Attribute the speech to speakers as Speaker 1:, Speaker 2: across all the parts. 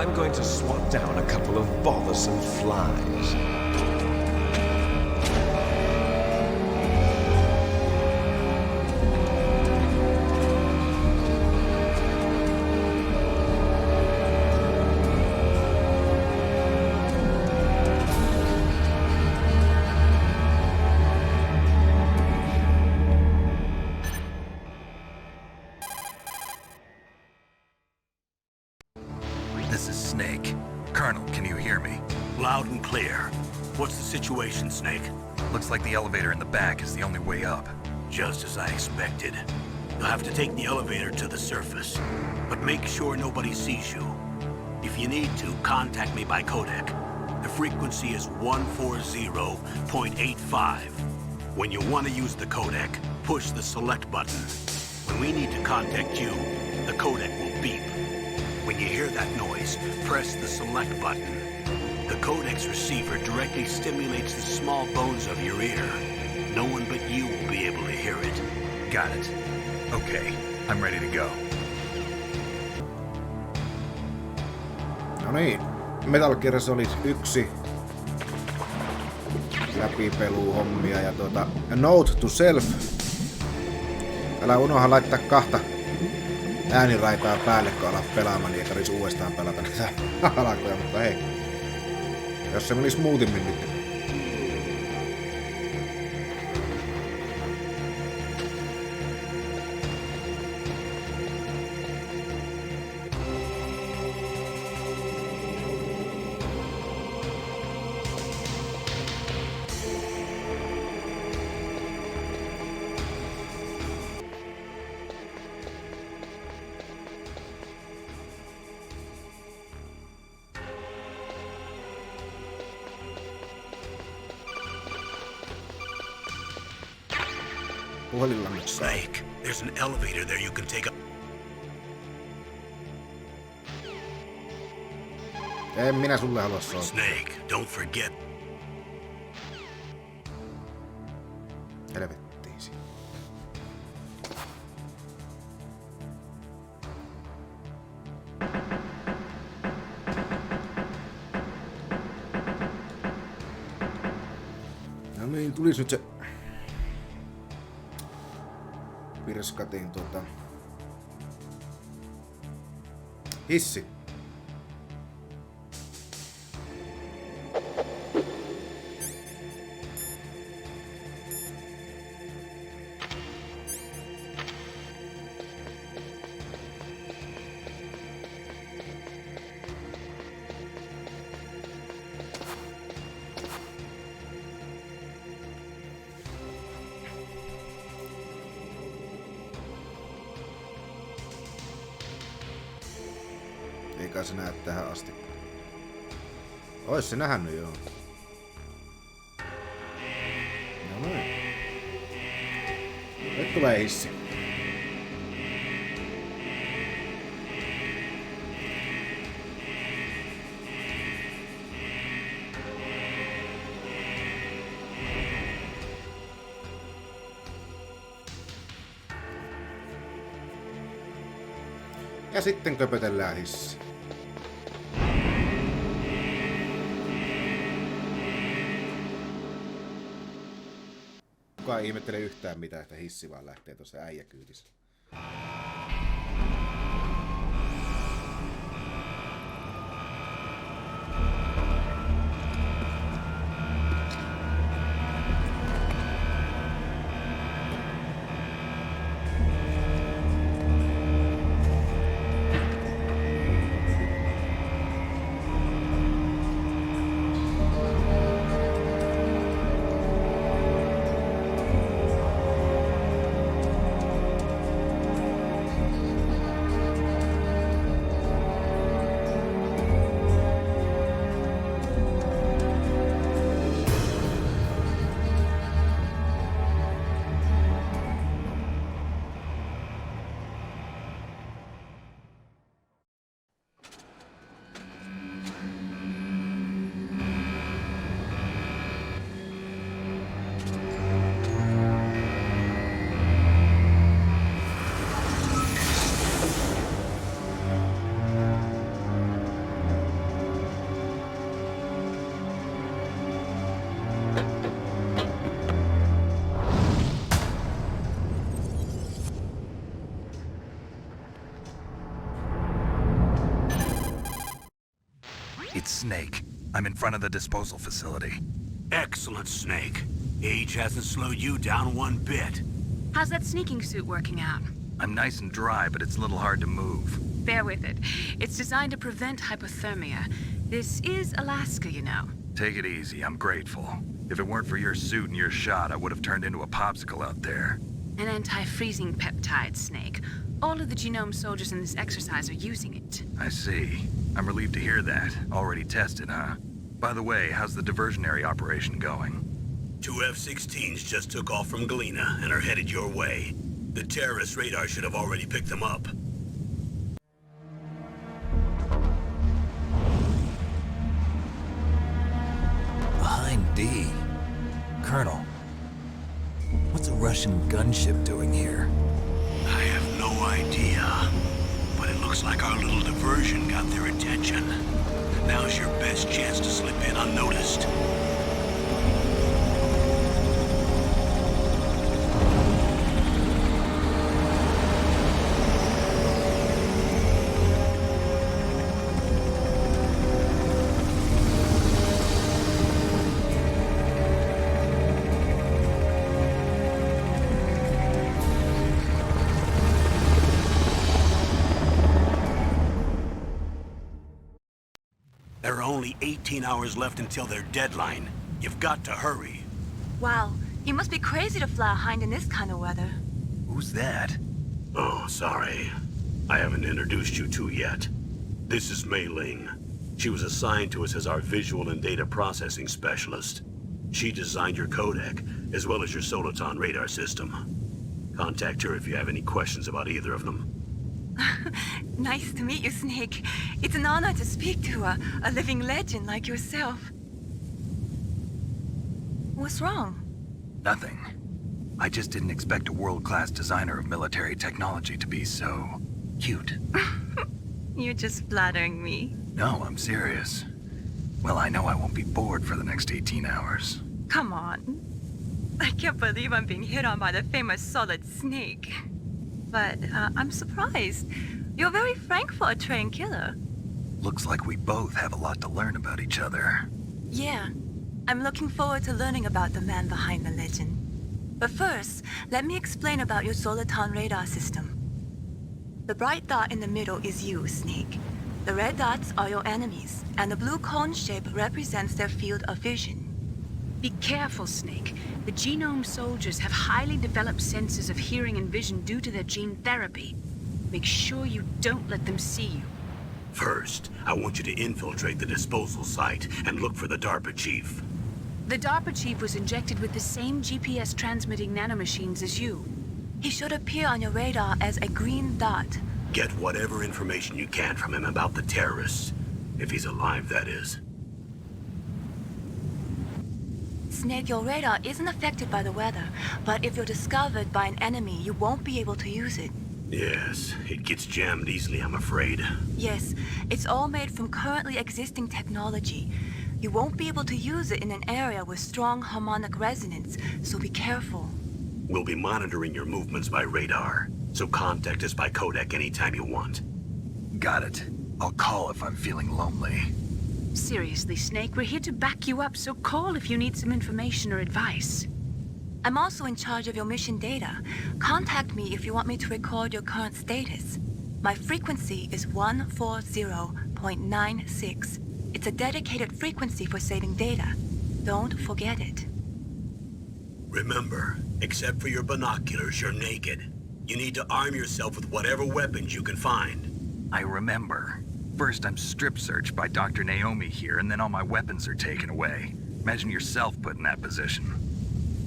Speaker 1: I'm going to swat down a couple of bothersome flies.
Speaker 2: This is Snake. Colonel, can you hear me?
Speaker 3: Loud and clear. What's the situation, Snake?
Speaker 2: Looks like the elevator in the back is the only way up.
Speaker 3: Just as I expected. You'll have to take the elevator to the surface, but make sure nobody sees you. If you need to, contact me by codec. The frequency is 140.85. When you want to use the codec, push the select button. When we need to contact you, the codec will beep. When you hear that noise, press the select button. The codec's receiver directly stimulates the small bones of your ear. No one but you will be able to hear it.
Speaker 2: Got it. Okay, I'm ready to go.
Speaker 4: No niin, Metal Gear Solid 1 läpipeluu hommia ja Note to Self. Älä unoha laittaa kahta ääniraitaa päälle, kun alat pelaamaan, niin ei tarvitsisi uudestaan pelata näitä alkoja, mutta hei. Jos se menisi muutimmin nyt.
Speaker 3: Snake, there's an elevator there you can take up.
Speaker 4: En minä sulle halua soittaa.
Speaker 3: Snake, don't forget.
Speaker 4: Helvettiisi. No niin, tulis nyt se pirskatin hissi. Eikä se näe tähän asti. Ois se nähnyt joo. No noin. Nyt tulee hissi. Ja sitten köpötellään hissi. Kukaan ei ihmettele yhtään mitään, että hissi vaan lähtee tuossa äijäkyydissä.
Speaker 2: It's Snake. I'm in front of the disposal facility.
Speaker 3: Excellent, Snake. Age hasn't slowed you down one bit.
Speaker 5: How's that sneaking suit working out?
Speaker 2: I'm nice and dry, but it's a little hard to move.
Speaker 5: Bear with it. It's designed to prevent hypothermia. This is Alaska, you know.
Speaker 2: Take it easy, I'm grateful. If it weren't for your suit and your shot, I would have turned into a popsicle out there.
Speaker 5: An anti-freezing peptide, Snake. All of the genome soldiers in this exercise are using it.
Speaker 2: I see. I'm relieved to hear that. Already tested, huh? By the way, how's the diversionary operation going?
Speaker 3: 2 F-16s just took off from Galena and are headed your way. The terrorist radar should have already picked them up.
Speaker 6: Behind D. Colonel, what's a Russian gunship doing here?
Speaker 3: I have no idea, but it looks like our little diversion got their attention. Now's your best chance to slip in unnoticed. There are only 18 hours left until their deadline. You've got to hurry.
Speaker 5: Wow, you must be crazy to fly a hind in this kind of weather.
Speaker 2: Who's that?
Speaker 3: Oh, sorry. I haven't introduced you two yet. This is Mei Ling. She was assigned to us as our visual and data processing specialist. She designed your codec, as well as your soliton radar system. Contact her if you have any questions about either of them.
Speaker 5: Nice to meet you, Snake. It's an honor to speak to a living legend like yourself. What's wrong?
Speaker 2: Nothing. I just didn't expect a world-class designer of military technology to be so cute.
Speaker 5: You're just flattering me.
Speaker 2: No, I'm serious. Well, I know I won't be bored for the next 18 hours.
Speaker 5: Come on. I can't believe I'm being hit on by the famous Solid Snake. But I'm surprised. You're very frank for a trained killer.
Speaker 2: Looks like we both have a lot to learn about each other.
Speaker 5: Yeah. I'm looking forward to learning about the man behind the legend. But first, let me explain about your soliton radar system. The bright dot in the middle is you, Snake. The red dots are your enemies, and the blue cone shape represents their field of vision. Be careful, Snake. The genome soldiers have highly developed senses of hearing and vision due to their gene therapy. Make sure you don't let them see you.
Speaker 3: First, I want you to infiltrate the disposal site and look for the DARPA chief.
Speaker 5: The DARPA chief was injected with the same GPS transmitting nanomachines as you. He should appear on your radar as a green dot.
Speaker 3: Get whatever information you can from him about the terrorists. If he's alive, that is.
Speaker 5: Snake, your radar isn't affected by the weather, but if you're discovered by an enemy, you won't be able to use it.
Speaker 3: Yes, it gets jammed easily, I'm afraid.
Speaker 5: Yes, it's all made from currently existing technology. You won't be able to use it in an area with strong harmonic resonance, so be careful.
Speaker 3: We'll be monitoring your movements by radar, so contact us by codec anytime you want.
Speaker 2: Got it. I'll call if I'm feeling lonely.
Speaker 5: Seriously, Snake, we're here to back you up, so call if you need some information or advice. I'm also in charge of your mission data. Contact me if you want me to record your current status. My frequency is 140.96. It's a dedicated frequency for saving data. Don't forget it.
Speaker 3: Remember, except for your binoculars, you're naked. You need to arm yourself with whatever weapons you can find.
Speaker 2: I remember. First, I'm strip-searched by Dr. Naomi here, and then all my weapons are taken away. Imagine yourself put in that position.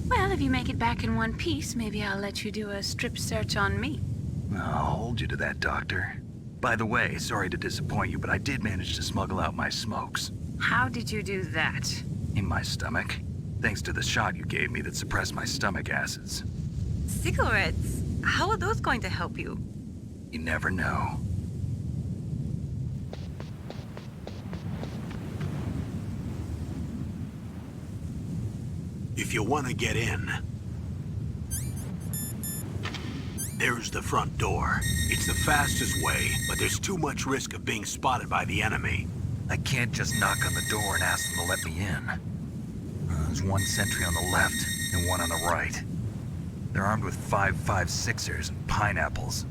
Speaker 5: Well, if you make it back in one piece, maybe I'll let you do a strip search on me.
Speaker 2: I'll hold you to that, Doctor. By the way, sorry to disappoint you, but I did manage to smuggle out my smokes.
Speaker 5: How did you do that?
Speaker 2: In my stomach. Thanks to the shot you gave me that suppressed my stomach acids.
Speaker 5: Cigarettes? How are those going to help you?
Speaker 2: You never know.
Speaker 3: If you want to get in, there's the front door. It's the fastest way, but there's too much risk of being spotted by the enemy.
Speaker 2: I can't just knock on the door and ask them to let me in. There's one sentry on the left and one on the right. They're armed with 5.56ers and pineapples.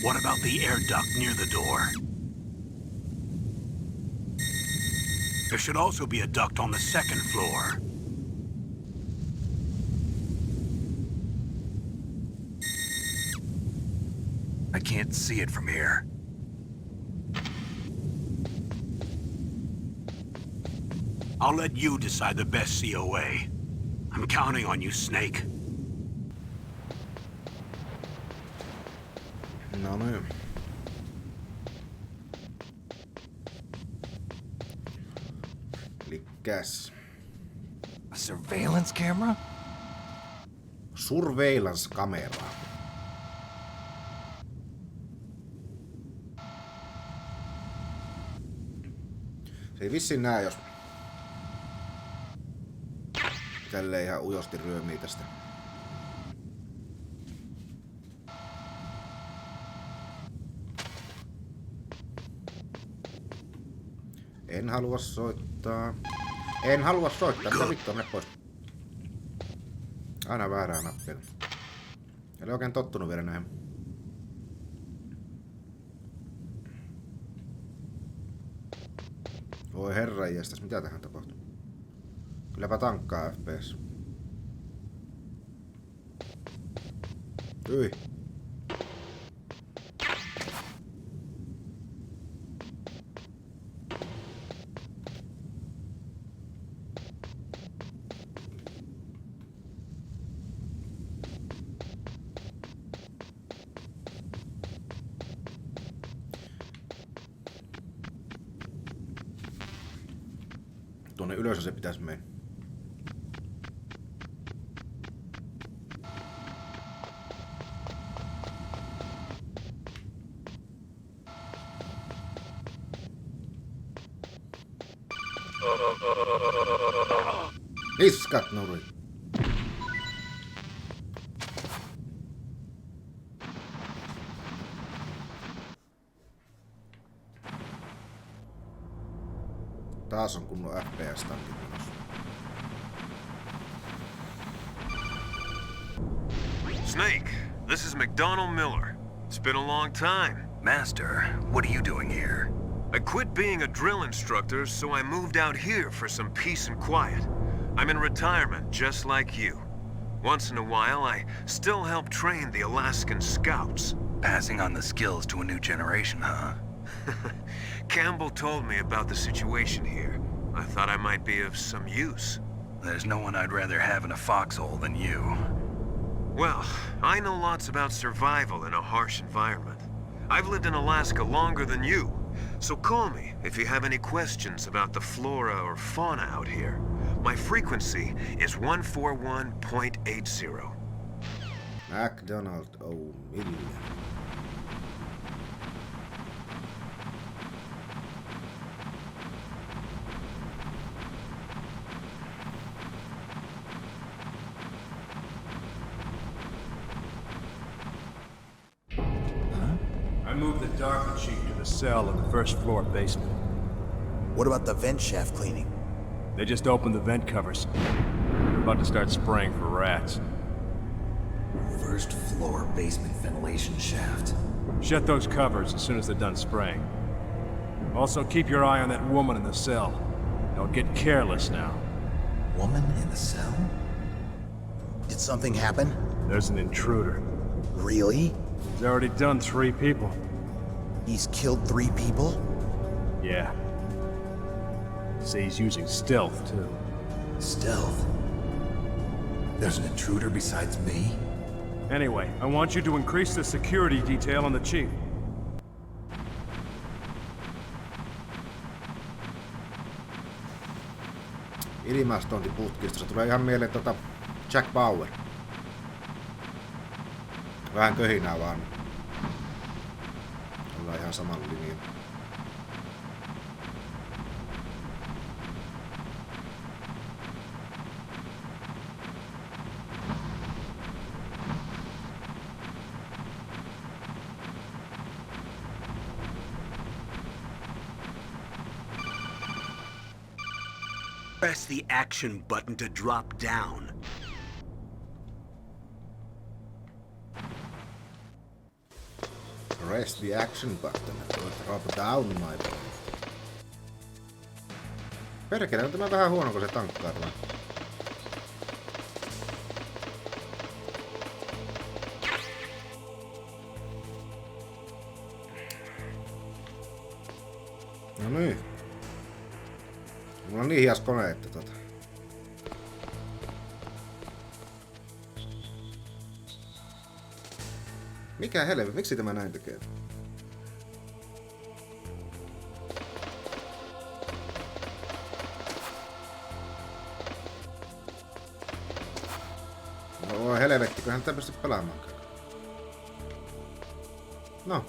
Speaker 3: What about the air duct near the door? There should also be a duct on the second floor.
Speaker 2: I can't see it from here.
Speaker 3: I'll let you decide the best COA. I'm counting on you, Snake.
Speaker 4: No niin. Elikkäs.
Speaker 6: A surveillance camera?
Speaker 4: Surveillance-kamera. Se ei vissiin näe, jos tälleen ihan ujosti ryömii tästä. En halua soittaa. En halua soittaa. Mitä vittua, mene pois. Aina väärää nappia. En ole oikein tottunut vielä näihin. Voi herranjestas, mitä tähän tapahtuu? Kylläpä tankkaa FPS. Hyi. Tuonne ylös se pitäisi mennä. Hiskat nuri. Taas on kunnon FPS-tankit menossa.
Speaker 7: Snake, this is McDonald Miller. It's been a long time.
Speaker 2: Master, what are you doing here?
Speaker 7: I quit being a drill instructor, so I moved out here for some peace and quiet. I'm in retirement, just like you. Once in a while, I still help train the Alaskan Scouts.
Speaker 2: Passing on the skills to a new generation, huh?
Speaker 7: Campbell told me about the situation here. I thought I might be of some use.
Speaker 2: There's no one I'd rather have in a foxhole than you.
Speaker 7: Well, I know lots about survival in a harsh environment. I've lived in Alaska longer than you, so call me if you have any questions about the flora or fauna out here. My frequency is 141.80.
Speaker 4: McDonald O'Million.
Speaker 8: I moved the Darker Chief to the cell in the first floor basement.
Speaker 6: What about the vent shaft cleaning?
Speaker 8: They just opened the vent covers. They're about to start spraying for rats.
Speaker 6: First floor basement ventilation shaft.
Speaker 8: Shut those covers as soon as they're done spraying. Also, keep your eye on that woman in the cell. Don't get careless now.
Speaker 6: Woman in the cell? Did something happen?
Speaker 8: There's an intruder.
Speaker 6: Really?
Speaker 8: He's already done 3 people.
Speaker 6: He's killed 3 people?
Speaker 8: Yeah. Say he's using stealth, too.
Speaker 6: Stealth? There's an intruder besides me?
Speaker 8: Anyway, I want you to increase the security detail on the chief.
Speaker 4: Ilmastointiputkista. Se tulee ihan mieleen Jack Bauer. Vähän köhinää vaan. Ollaan ihan samalla linjalla.
Speaker 3: Press the action button to drop down.
Speaker 4: Press the action button to drop down, my boy. Perkele, on tämä vähän huono, kun se tankkaa tuolla. No niin. Mulla on niin hias kone, että Mikä helvetti, miksi tämä näin tekee? No helvetti, kunhan tätä pysty pelaamaan. No.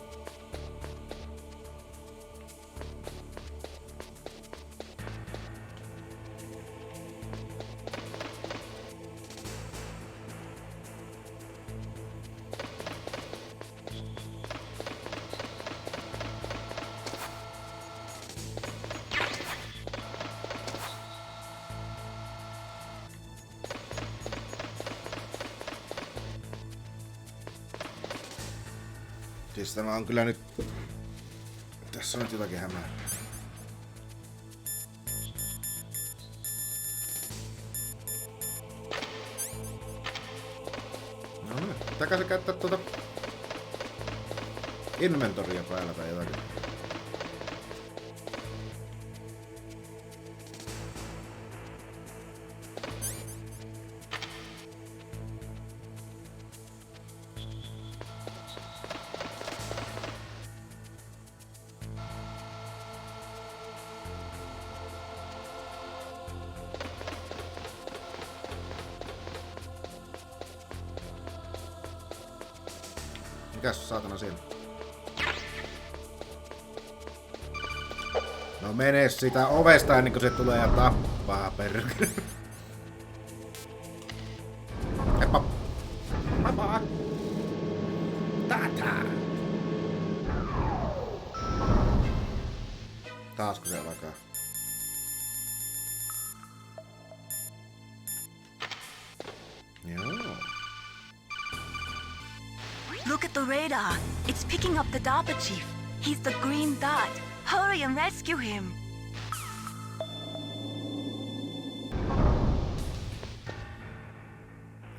Speaker 4: Siis tämä on kyllä nyt... Tässä on nyt jotakin hämää. No niin, pitääkö se käyttää tuota... inventoria päällä tai jotakin? Mikäs saatana siinä? No mene sitä ovesta ennen kuin se tulee ja tappaa perkele. Heppa! Heppa! Tata! Taasko se alkaa? Joo.
Speaker 5: Look at the radar. It's picking up the DARPA chief. He's the green dot. Hurry and rescue him.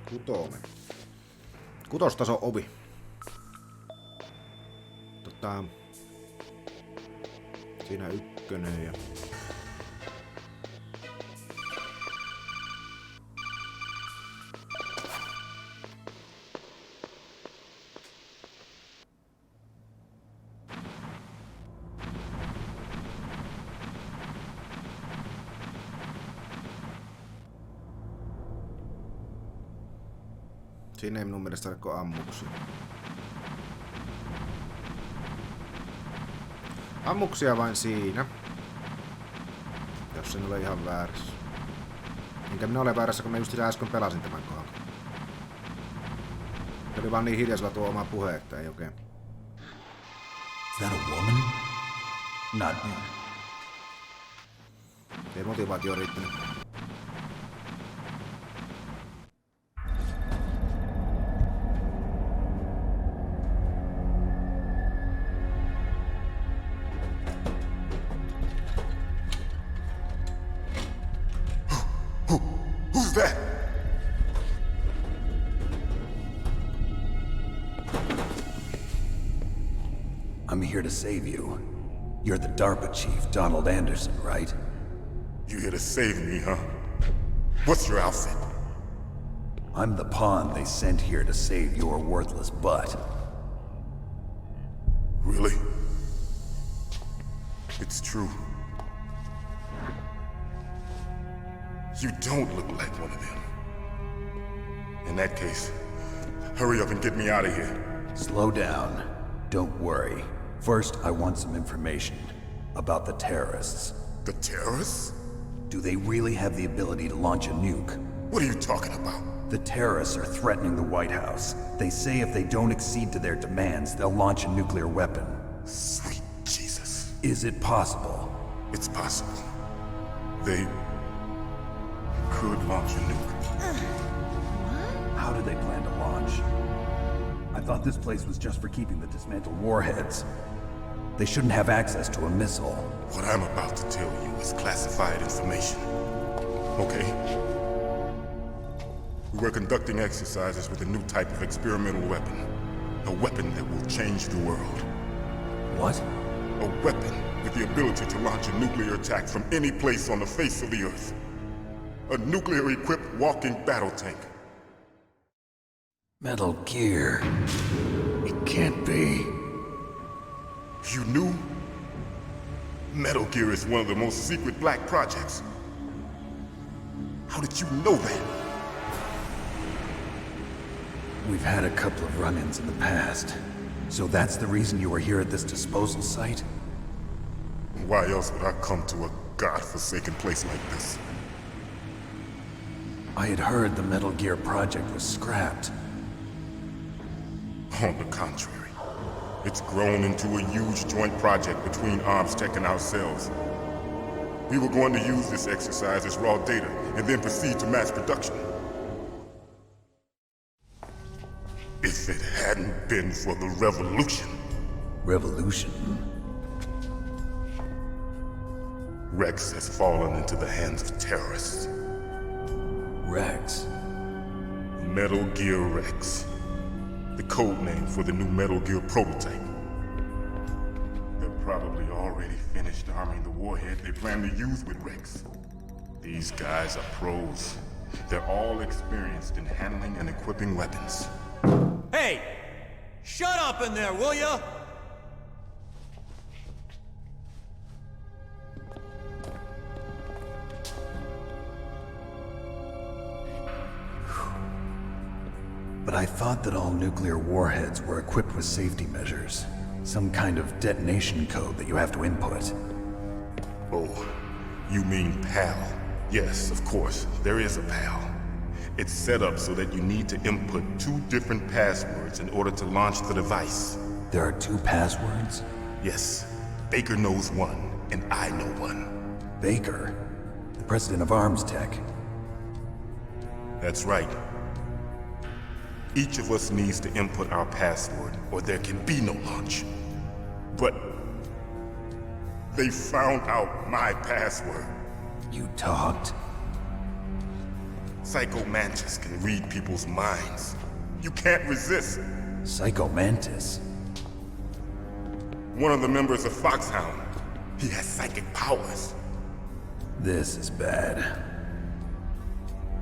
Speaker 4: Kutonen. Kutostaso ovi. Siinä ykkönen ja... Siinä ei minun mielestä ole kuin ammuksia. Ammuksia vain siinä. Jos en ole ihan väärässä. Enkä minä ole väärässä, kun mä just äsken pelasin tämän kohdan. Se oli vaan niin hiljaisella tuo oma puhe, että ei oikein.
Speaker 6: Is that a woman? Not me.
Speaker 4: Ei motivaatio riittänyt.
Speaker 9: Who's that?
Speaker 6: I'm here to save you. You're the DARPA chief, Donald Anderson, right?
Speaker 9: You here to save me, huh? What's your outfit?
Speaker 6: I'm the pawn they sent here to save your worthless butt.
Speaker 9: Really? It's true. You don't look like one of them. In that case, hurry up and get me out of here.
Speaker 6: Slow down. Don't worry. First, I want some information about the terrorists.
Speaker 9: The terrorists?
Speaker 6: Do they really have the ability to launch a nuke?
Speaker 9: What are you talking about?
Speaker 6: The terrorists are threatening the White House. They say if they don't accede to their demands, they'll launch a nuclear weapon.
Speaker 9: Sweet Jesus.
Speaker 6: Is it possible?
Speaker 9: It's possible. could launch a nuke.
Speaker 6: How do they plan to launch? I thought this place was just for keeping the dismantled warheads. They shouldn't have access to a missile.
Speaker 9: What I'm about to tell you is classified information. Okay? We were conducting exercises with a new type of experimental weapon. A weapon that will change the world.
Speaker 6: What?
Speaker 9: A weapon with the ability to launch a nuclear attack from any place on the face of the Earth. A nuclear-equipped walking battle tank.
Speaker 2: Metal Gear. It can't be.
Speaker 9: You knew? Metal Gear is one of the most secret black projects. How did you know that?
Speaker 6: We've had a couple of run-ins in the past. So that's the reason you were here at this disposal site?
Speaker 9: Why else would I come to a god-forsaken place like this?
Speaker 6: I had heard the Metal Gear project was scrapped.
Speaker 9: On the contrary, it's grown into a huge joint project between Arms Tech and ourselves. We were going to use this exercise as raw data and then proceed to mass production. If it hadn't been for the revolution.
Speaker 6: Revolution?
Speaker 9: Rex has fallen into the hands of terrorists.
Speaker 6: Rex?
Speaker 9: Metal Gear Rex. The code name for the new Metal Gear prototype. They're probably already finished arming the warhead they plan to use with Rex. These guys are pros. They're all experienced in handling and equipping weapons.
Speaker 10: Hey! Shut up in there, will ya?
Speaker 6: But I thought that all nuclear warheads were equipped with safety measures. Some kind of detonation code that you have to input.
Speaker 9: Oh, you mean PAL? Yes, of course, there is a PAL. It's set up so that you need to input 2 different passwords in order to launch the device.
Speaker 6: There are 2 passwords?
Speaker 9: Yes. Baker knows one, and I know one.
Speaker 6: Baker? The president of Arms Tech?
Speaker 9: That's right. Each of us needs to input our password, or there can be no launch. But they found out my password.
Speaker 6: You talked?
Speaker 9: Psycho Mantis can read people's minds. You can't resist.
Speaker 6: Psycho Mantis?
Speaker 9: One of the members of Foxhound. He has psychic powers.
Speaker 6: This is bad.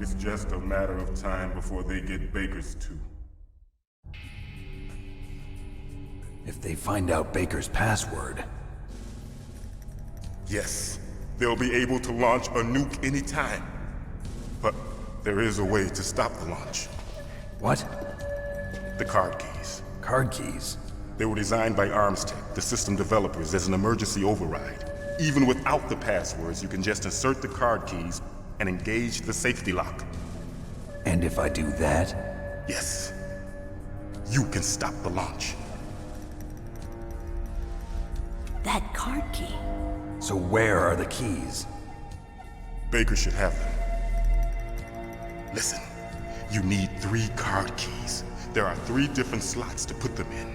Speaker 9: It's just a matter of time before they get Baker's too.
Speaker 6: If they find out Baker's password...
Speaker 9: Yes, they'll be able to launch a nuke anytime. But there is a way to stop the launch.
Speaker 6: What?
Speaker 9: The card keys.
Speaker 6: Card keys?
Speaker 9: They were designed by Arms Tech, the system developers, as an emergency override. Even without the passwords, you can just insert the card keys and engage the safety lock.
Speaker 6: And if I do that?
Speaker 9: Yes. You can stop the launch.
Speaker 5: That card key.
Speaker 6: So where are the keys?
Speaker 9: Baker should have them. Listen, you need 3 card keys. There are 3 different slots to put them in.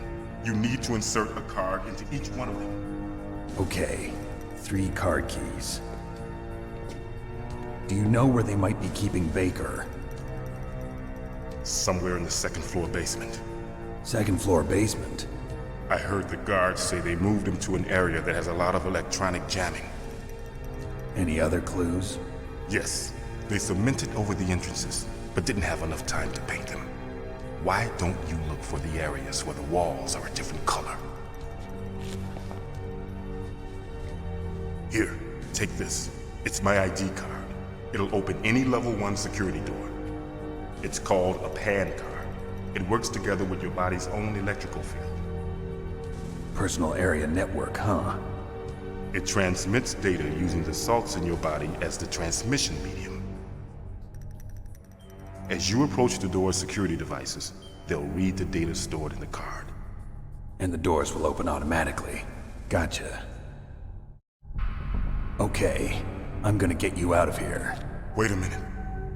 Speaker 9: You need to insert a card into each one of them.
Speaker 6: Okay, 3 card keys. Do you know where they might be keeping Baker?
Speaker 9: Somewhere in the 2nd floor basement.
Speaker 6: 2nd floor basement?
Speaker 9: I heard the guards say they moved him to an area that has a lot of electronic jamming.
Speaker 6: Any other clues?
Speaker 9: Yes, they cemented over the entrances, but didn't have enough time to paint them. Why don't you look for the areas where the walls are a different color? Here, take this. It's my ID card. It'll open any level 1 security door. It's called a PAN card. It works together with your body's own electrical field.
Speaker 6: Personal area network, huh?
Speaker 9: It transmits data using the salts in your body as the transmission medium. As you approach the door's security devices, they'll read the data stored in the card.
Speaker 6: And the doors will open automatically. Gotcha. Okay, I'm gonna get you out of here.
Speaker 9: Wait a minute.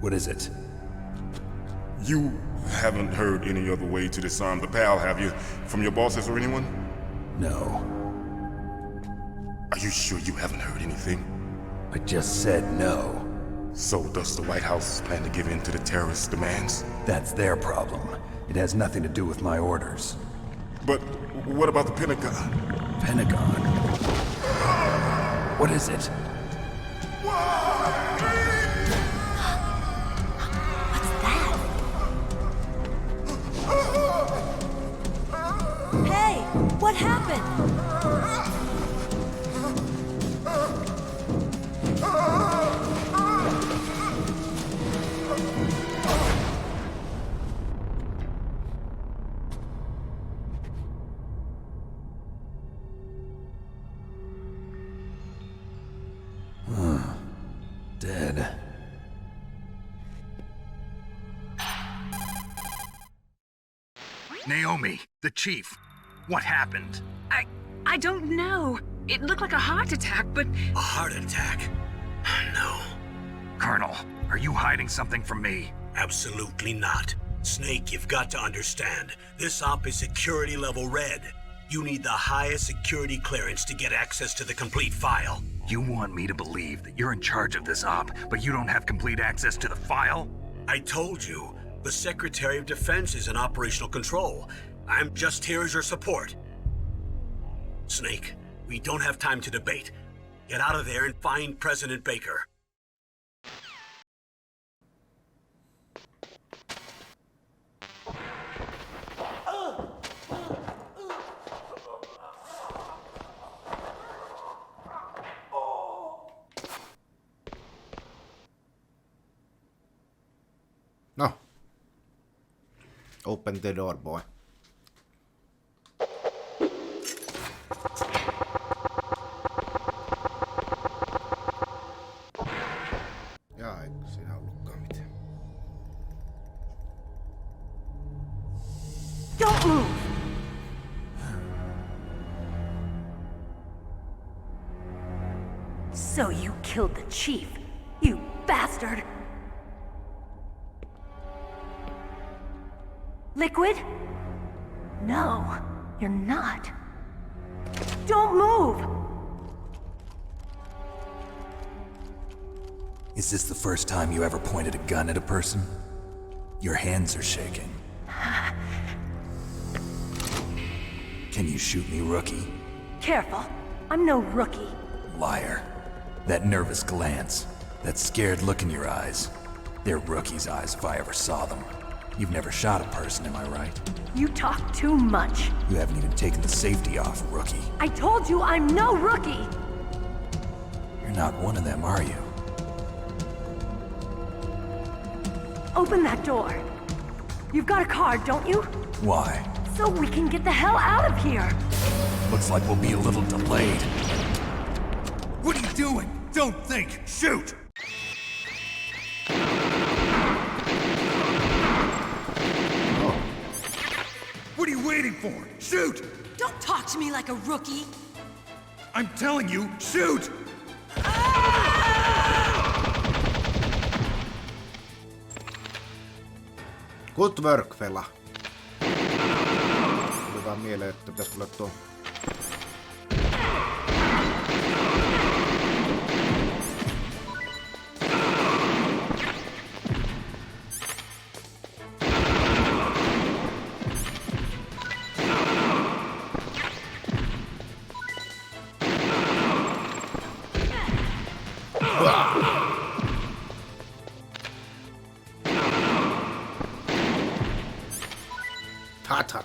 Speaker 2: What is it?
Speaker 9: You haven't heard any other way to disarm the PAL, have you? From your bosses or anyone?
Speaker 2: No.
Speaker 9: Are you sure you haven't heard anything?
Speaker 2: I just said no.
Speaker 9: So does the White House plan to give in to the terrorists' demands?
Speaker 2: That's their problem. It has nothing to do with my orders.
Speaker 9: But what about the Pentagon?
Speaker 2: Pentagon? What is it?
Speaker 5: Hey, what happened?
Speaker 2: Dead. Naomi, the chief. What happened?
Speaker 11: I don't know. It looked like a heart attack, but...
Speaker 3: A heart attack? No.
Speaker 2: Colonel, are you hiding something from me?
Speaker 3: Absolutely not. Snake, you've got to understand. This op is security level red. You need the highest security clearance to get access to the complete file.
Speaker 2: You want me to believe that you're in charge of this op, but you don't have complete access to the file?
Speaker 3: I told you, the Secretary of Defense is in operational control. I'm just here as your support. Snake, we don't have time to debate. Get out of there and find President Baker.
Speaker 4: No. Open the door, boy. Jaa, eikö siinä ollutkaan mitään.
Speaker 5: Don't move! So you killed the chief, you bastard! Liquid? No, you're not. Don't move!
Speaker 2: Is this the first time you ever pointed a gun at a person? Your hands are shaking. Can you shoot me, rookie?
Speaker 5: Careful, I'm no rookie.
Speaker 2: Liar. That nervous glance, that scared look in your eyes. They're rookie's eyes if I ever saw them. You've never shot a person, am I right?
Speaker 5: You talk too much.
Speaker 2: You haven't even taken the safety off, rookie.
Speaker 5: I told you I'm no rookie!
Speaker 2: You're not one of them, are you?
Speaker 5: Open that door. You've got a card, don't you?
Speaker 2: Why?
Speaker 5: So we can get the hell out of here!
Speaker 2: Looks like we'll be a little delayed.
Speaker 10: What are you doing? Don't think! Shoot! What are you waiting for? Shoot!
Speaker 11: Don't talk to me like a rookie!
Speaker 10: I'm telling you, shoot!
Speaker 4: Good work, fella. Tuli vaan mieleen, että pitäis kyllä tuo... Tata.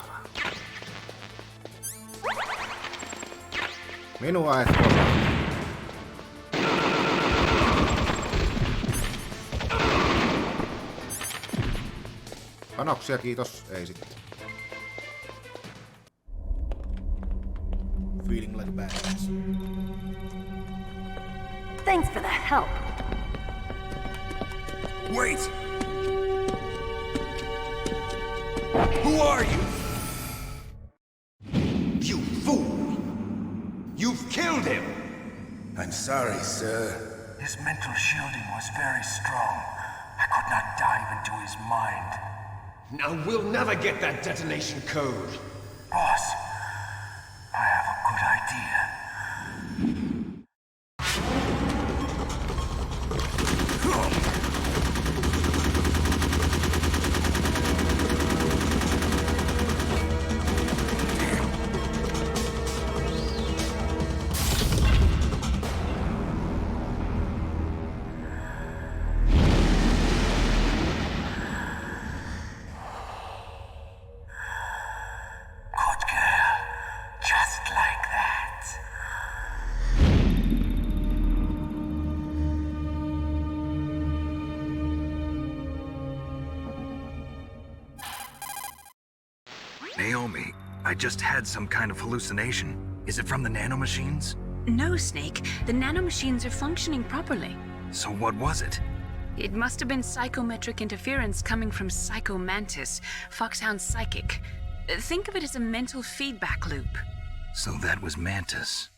Speaker 4: Minua et koske. Panoksia kiitos, ei sitten. Feeling like a badass.
Speaker 5: Thanks for the help.
Speaker 10: Wait! Who are you?
Speaker 1: You fool! You've killed him!
Speaker 12: I'm sorry, sir.
Speaker 13: His mental shielding was very strong.
Speaker 2: I could not dive into his mind.
Speaker 1: Now we'll never get that detonation code.
Speaker 2: Boss, I have a good idea. Just like that. Naomi, I just had some kind of hallucination. Is it from the nanomachines?
Speaker 11: No, Snake. The nanomachines are functioning properly.
Speaker 2: So what was it?
Speaker 11: It must have been psychometric interference coming from Psycho Mantis, Foxhound's psychic. Think of it as a mental feedback loop.
Speaker 2: So that was Mantis.